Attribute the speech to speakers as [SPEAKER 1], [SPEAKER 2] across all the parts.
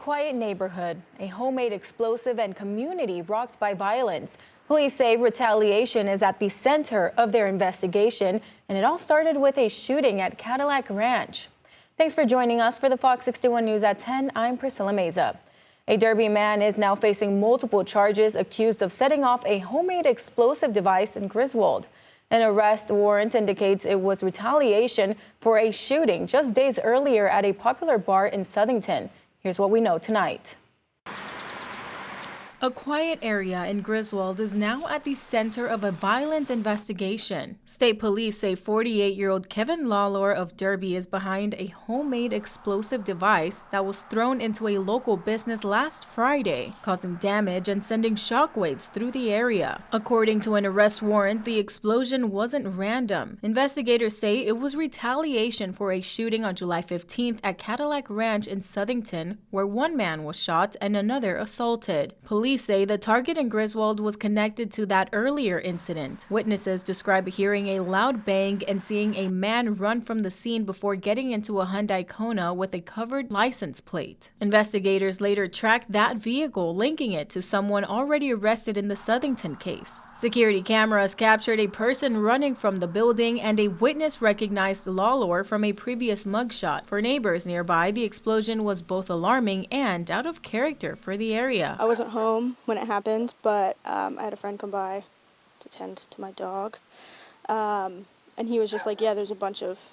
[SPEAKER 1] quiet neighborhood, a homemade explosive, and community rocked by violence. Police say retaliation is at the center of their investigation, and it all started with a shooting at Cadillac Ranch. Thanks for joining us for the Fox 61 News at 10. I'm Priscilla Meza. A Derby man is now facing multiple charges accused of setting off a homemade explosive device in Griswold. An arrest warrant indicates it was retaliation for a shooting just days earlier at a popular bar in Southington. Here's what we know tonight. A quiet area in Griswold is now at the center of a violent investigation. State police say 48-year-old Kevin Lawlor of Derby is behind a homemade explosive device that was thrown into a local business last Friday, causing damage and sending shockwaves through the area. According to an arrest warrant, the explosion wasn't random. Investigators say it was retaliation for a shooting on July 15th at Cadillac Ranch in Southington, where one man was shot and another assaulted. Police say the target in Griswold was connected to that earlier incident. Witnesses describe hearing a loud bang and seeing a man run from the scene before getting into a Hyundai Kona with a covered license plate. Investigators later tracked that vehicle, linking it to someone already arrested in the Southington case. Security cameras captured a person running from the building, and a witness recognized Lawlor from a previous mugshot. For neighbors nearby, the explosion was both alarming and out of character for the area.
[SPEAKER 2] I wasn't home when it happened, but I had a friend come by to tend to my dog, and he was just like, yeah, there's a bunch of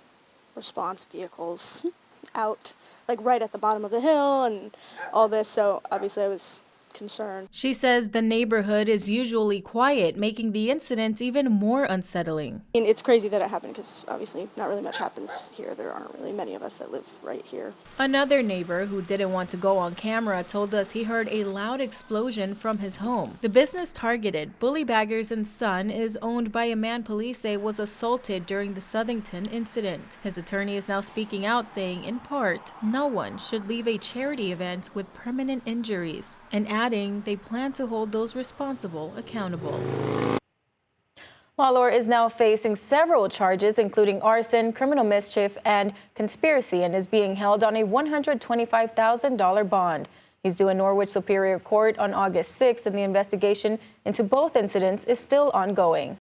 [SPEAKER 2] response vehicles out, like right at the bottom of the hill and all this, so obviously I was concerned.
[SPEAKER 1] She says the neighborhood is usually quiet, making the incident even more unsettling.
[SPEAKER 2] And it's crazy that it happened because obviously not really much happens here. There aren't really many of us that live right here.
[SPEAKER 1] Another neighbor who didn't want to go on camera told us he heard a loud explosion from his home. The business targeted, Bully Baggers and Son, is owned by a man police say was assaulted during the Southington incident. His attorney is now speaking out, saying in part, no one should leave a charity event with permanent injuries, and adding they plan to hold those responsible accountable. Lawlor is now facing several charges, including arson, criminal mischief, and conspiracy, and is being held on a $125,000 bond. He's due in Norwich Superior Court on August 6th, and the investigation into both incidents is still ongoing.